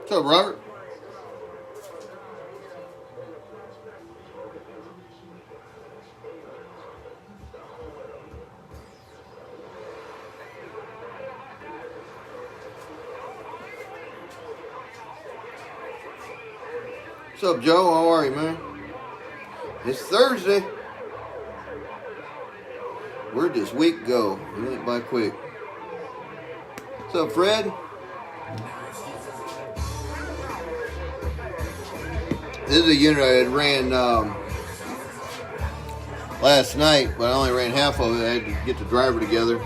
What's up, Robert? What's up, Joe? How are you, man? It's Thursday. Where'd this week go? It went by quick. What's up, Fred? This is a unit I had ran last night, but I only ran half of it. I had to get the driver together.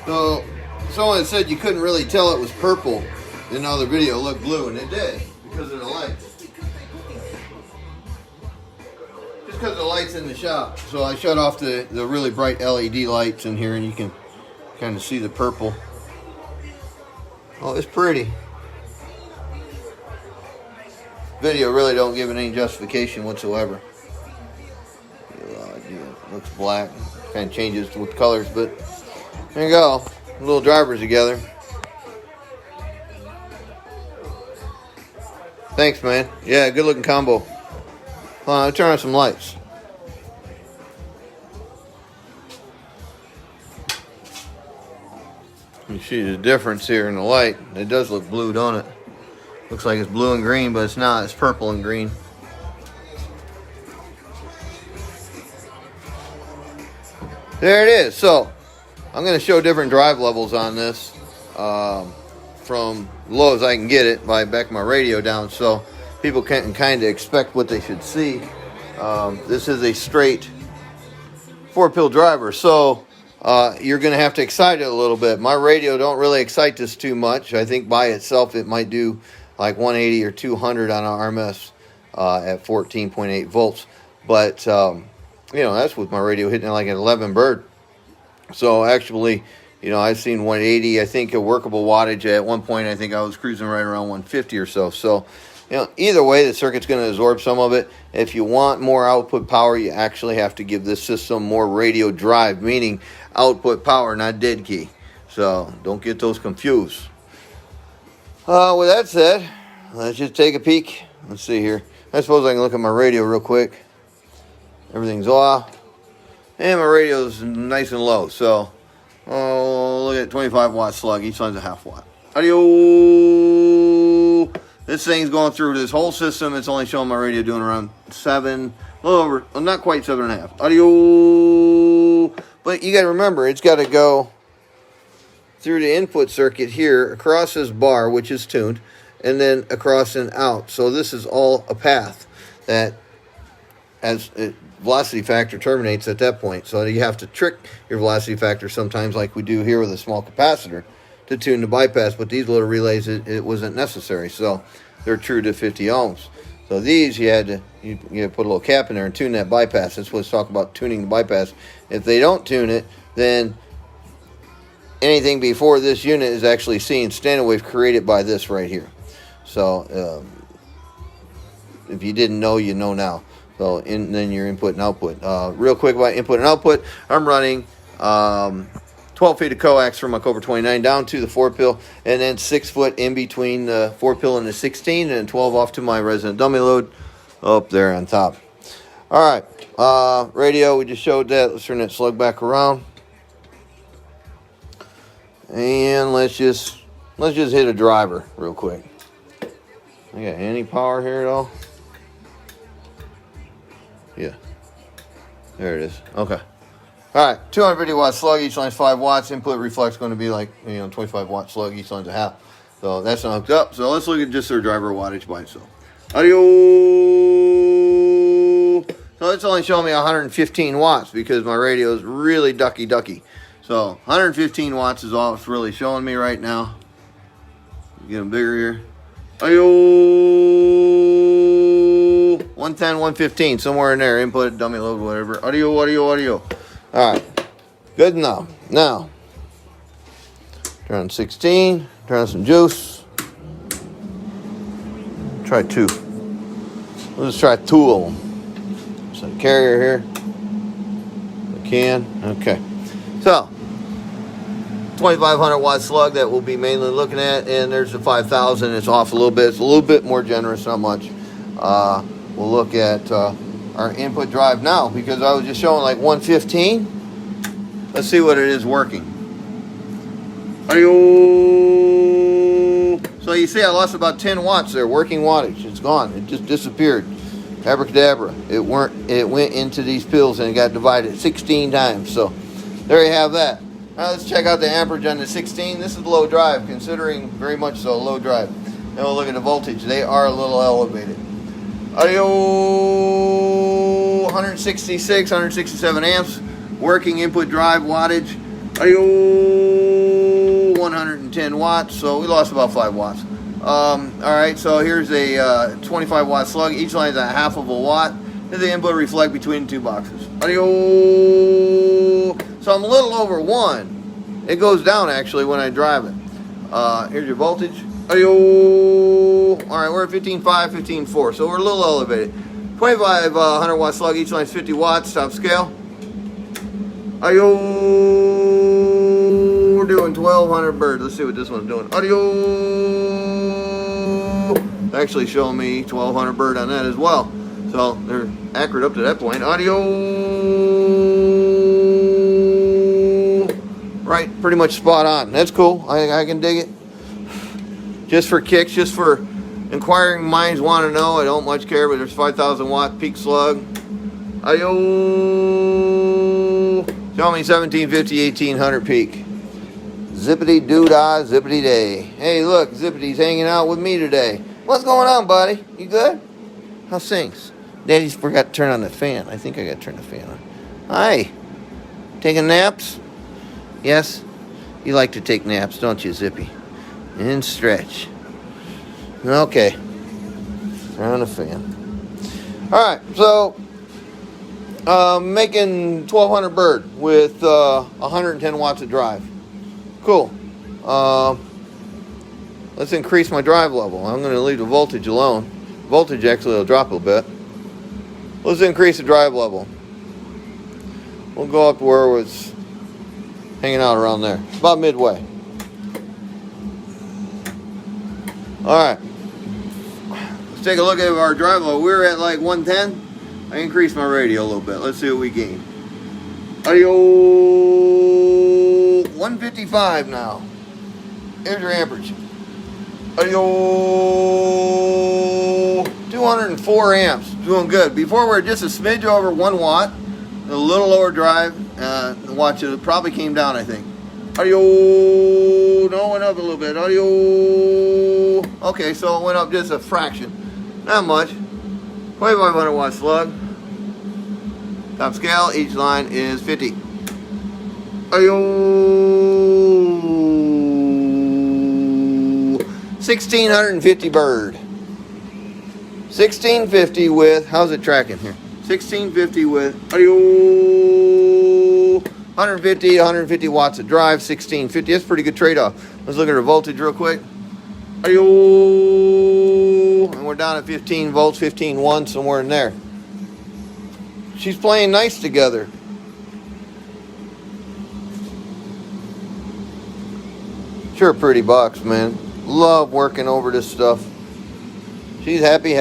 So, someone had said you couldn't really tell it was purple in the other video. It looked blue, and it did because of the lights. Just because of the lights in the shop. So I shut off the really bright LED lights in here, and you can kind of see the purple. Oh, it's pretty. Video really don't give it any justification whatsoever. It looks black. Kind of changes with colors, but there you go. Little drivers together. Thanks, man. Yeah, good looking combo. Hold on, I'll turn on some lights. You see the difference here in the light. It does look blue, don't it? Looks like it's blue and green, but it's not. It's purple and green. There it is. So, I'm going to show different drive levels on this from low as I can get it by backing my radio down so people can kind of expect what they should see. This is a straight 4-pill driver, so you're going to have to excite it a little bit. My radio don't really excite this too much. I think by itself it might do like 180 or 200 on an RMS at 14.8 volts. But, you know, that's with my radio hitting like an 11 bird. So actually, you know, I've seen 180, I think a workable wattage. At one point, I think I was cruising right around 150 or so. So, you know, either way, the circuit's going to absorb some of it. If you want more output power, you actually have to give this system more radio drive, meaning output power, not dead key. So don't get those confused. With that said, let's just take a peek. Let's see here. I suppose I can look at my radio real quick. Everything's off. And my radio's nice and low, so look at 25 watt slug. Each line's a half watt. Audio. This thing's going through this whole system. It's only showing my radio doing around 7, a little over, well, not quite 7.5. Audio. But you got to remember, it's got to go through the input circuit here, across this bar, which is tuned, and then across and out. So this is all a path that as it velocity factor terminates at that point. So you have to trick your velocity factor sometimes, like we do here with a small capacitor, to tune the bypass. But these little relays, it wasn't necessary. So they're true to 50 ohms. So these, you had to put a little cap in there and tune that bypass. That's what's talking about, tuning the bypass. If they don't tune it, then anything before this unit is actually seeing standard wave created by this right here. So if you didn't know, you know now. So then your input and output. Real quick about input and output, I'm running 12 feet of coax from my Cobra 29 down to the 4-pill, and then 6 foot in between the 4-pill and the 16, and 12 off to my resident dummy load up there on top. All right, radio, we just showed that. Let's turn that slug back around. And let's just hit a driver real quick. I got any power here at all? Yeah, there it is. Okay. All right, 250 watt slug, each line's 5 watts. Input reflex going to be like, 25 watt slug, each line's a half. So that's not hooked up. So let's look at just their driver wattage by itself. Audio. So it's only showing me 115 watts because my radio is really ducky. So 115 watts is all it's really showing me right now. Get them bigger here. Audio. 110, 115, somewhere in there. Input, dummy load, whatever. Audio. All right. Good enough. Now, turn on 16. Turn on some juice. Try 2. Let's try 2 of them. So carrier here. Can? Okay. So, 2,500 watt slug that we'll be mainly looking at, and there's the 5,000. It's off a little bit. It's a little bit more generous, not much. We'll look at our input drive now, because I was just showing like 115. Let's see what it is working. So you see I lost about 10 watts there, working wattage. It's gone. It just disappeared. Abracadabra. It went into these pills and it got divided 16 times. So there you have that. Now let's check out the amperage on the 16. This is low drive, considering very much so low drive. Now we'll look at the voltage. They are a little elevated. Audio 166, 167 amps. Working input drive wattage. Audio 110 watts. So we lost about 5 watts. Alright, so here's a 25 watt slug. Each line is a half of a watt. Here's the input reflect between the two boxes. Audio. So I'm a little over 1. It goes down actually when I drive it. Here's your voltage. Audio. Alright, we're at 15.5, 15.4. So we're a little elevated. 2,500 watt slug. Each line is 50 watts. Top scale. Audio. We're doing 1,200 bird. Let's see what this one's doing. Audio. Actually showing me 1,200 bird on that as well. So they're accurate up to that point. Audio. Right, pretty much spot on. That's cool. I can dig it. Just for kicks, just for inquiring minds want to know. I don't much care, but there's 5,000 watt peak slug. Audio. Show me 1750, 1800 peak. Zippity doo dah, zippity day. Hey, look, Zippity's hanging out with me today. What's going on, buddy? You good? How's things? Daddy's forgot to turn on the fan. I think I got to turn the fan on. Hi. Taking naps? Yes? You like to take naps, don't you, Zippy? And stretch. Okay. Turn on the fan. Alright, so making 1,200 bird with 110 watts of drive. Cool. Let's increase my drive level. I'm going to leave the voltage alone. Voltage actually will drop a bit. Let's increase the drive level. We'll go up to where it was hanging out around there. About midway. Alright. Let's take a look at our drive level. We were at like 110. I increased my radio a little bit. Let's see what we gain. Audio 155 now. Here's your amperage. Audio 204 amps. Doing good. Before we were just a smidge over 1 watt. A little lower drive. Watch it. It probably came down, I think. Audio. No, it went up a little bit. Audio. Okay, so it went up just a fraction. Not much. 2,500 watt slug. Top scale. Each line is 50. Audio. 1,650 bird. 1,650 with, how's it tracking here? 1,650 with audio 150 150 watts of drive. 1,650. That's a pretty good trade-off. Let's look at her voltage real quick. Audio, and we're down at 15 volts, 15.1, somewhere in there. She's playing nice together. Sure, pretty box, man. Love working over this stuff. She's happy.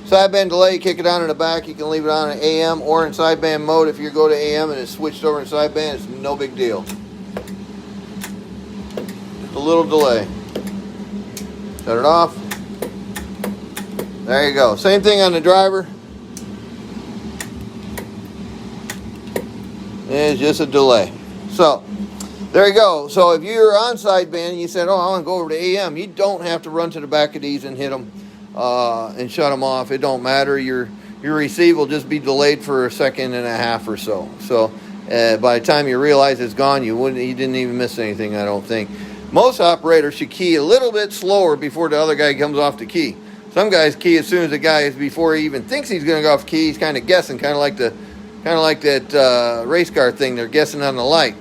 Sideband delay, kick it on in the back. You can leave it on in AM or in sideband mode. If you go to AM and it's switched over in sideband, it's no big deal. Just a little delay. Shut it off. There you go. Same thing on the driver. It's just a delay. So, there you go. So if you're on sideband and you said, oh, I want to go over to AM, you don't have to run to the back of these and hit them and shut them off. It don't matter. Your receive will just be delayed for a second and a half or so. So by the time you realize it's gone, you didn't even miss anything, I don't think. Most operators should key a little bit slower before the other guy comes off the key. Some guys key as soon as the guy is, before he even thinks he's going to go off key. He's kind of guessing, kind of like that race car thing. They're guessing on the light.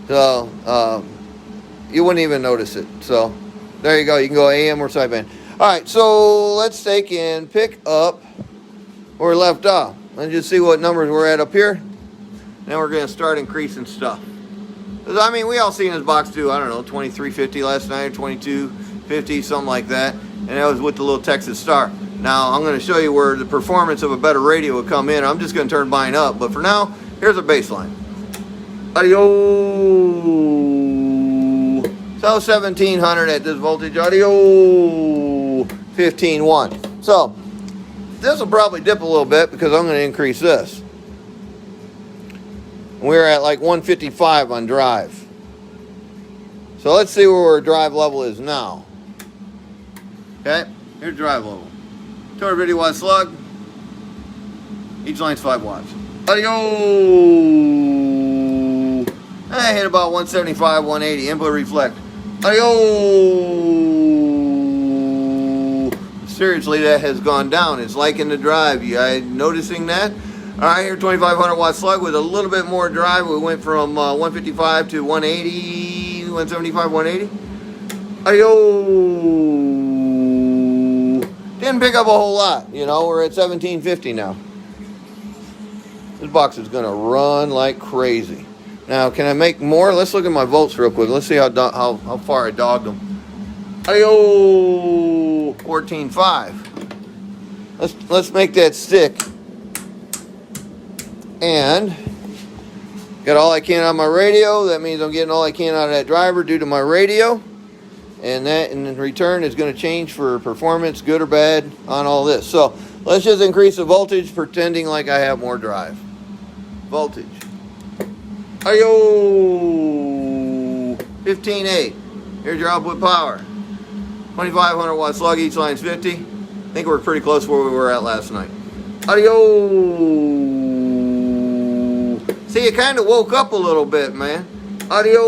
So you wouldn't even notice it. So there you go. You can go AM or sideband. All right, so let's take and pick up where we left off. Let's just see what numbers we're at up here. then we're going to start increasing stuff. Because, I mean, we all seen this box do, I don't know, 2350 last night, 2250, something like that. And that was with the little Texas Star. Now, I'm going to show you where the performance of a better radio would come in. I'm just going to turn mine up. But for now, here's a baseline. Audio. So 1700 at this voltage. Audio 15.1. So this will probably dip a little bit because I'm going to increase this. We're at like 155 on drive. So let's see where our drive level is now. Okay, here's drive level. 250 watt slug. Each line's 5 watts. Audio. I hit about 175, 180. Input reflect. Audio. Seriously, that has gone down. It's liking the drive. You guys noticing that? All right, here 2500 watt slug with a little bit more drive. We went from 155 to 180, 175, 180. Audio. Didn't pick up a whole lot. You know, we're at 1750 now. This box is going to run like crazy. Now, can I make more? Let's look at my volts real quick. Let's see how far I dogged them. Ayo, 14.5. Let's make that stick. And got all I can on my radio. That means I'm getting all I can out of that driver due to my radio. And that in return is going to change for performance, good or bad, on all this. So let's just increase the voltage, pretending like I have more drive. Voltage. Ayo! 15.8. Here's your output power. 2500 watt slug, each line's 50. I think we're pretty close where we were at last night. Audio! See, it kind of woke up a little bit, man. Audio!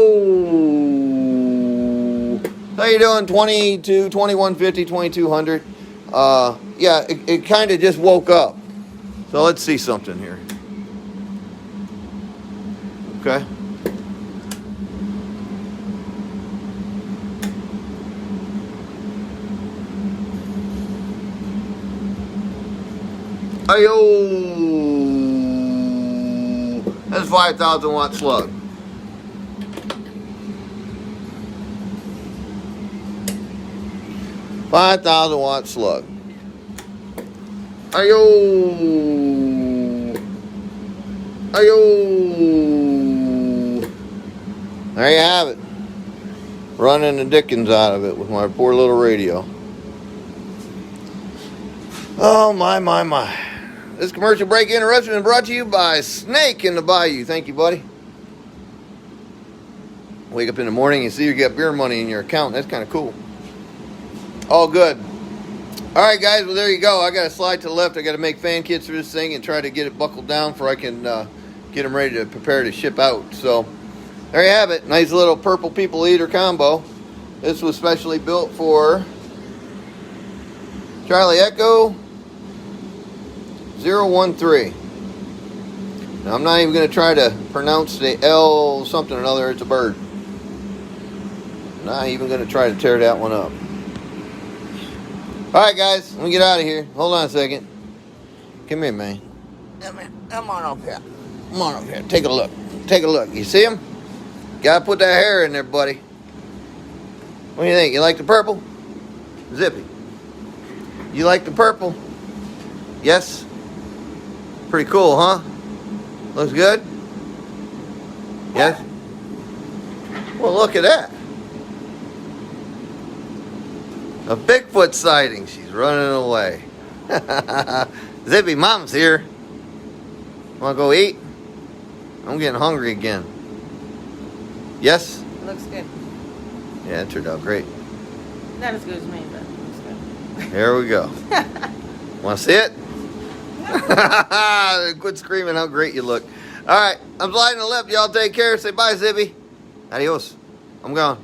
How you doing? 22, 2150, 2200. Yeah, it kind of just woke up. So let's see something here. Okay. Ayo! That's 5,000 watt slug. $5,000 watt slug. Ayo! Ayo! There you have it. Running the dickens out of it with my poor little radio. Oh my. This commercial break interruption is brought to you by Snake in the Bayou. Thank you, buddy. Wake up in the morning and see you get beer money in your account. That's kind of cool. All good. All right, guys. Well, there you go. I got to slide to the left. I got to make fan kits for this thing and try to get it buckled down before I can get them ready to prepare to ship out. So there you have it. Nice little purple people eater combo. This was specially built for Charlie Echo 013. Now, I'm not even going to try to pronounce the L something or another. It's a bird. Not even going to try to tear that one up. All right, guys, let me get out of here. Hold on a second. Come here, man. Come on up here. Come on up here. Take a look. Take a look. You see him? Gotta put that hair in there, buddy. What do you think? You like the purple? Zippy. You like the purple? Yes? Pretty cool, huh? Looks good? Yes? Well, look at that. A Bigfoot sighting. She's running away. Zippy, Mom's here. Want to go eat? I'm getting hungry again. Yes? Looks good. Yeah, it turned out great. Not as good as me, but it looks good. There we go. Want to see it? Quit screaming how great you look. All right, I'm sliding to the left. Y'all take care. Say bye, Zippy. Adios. I'm gone.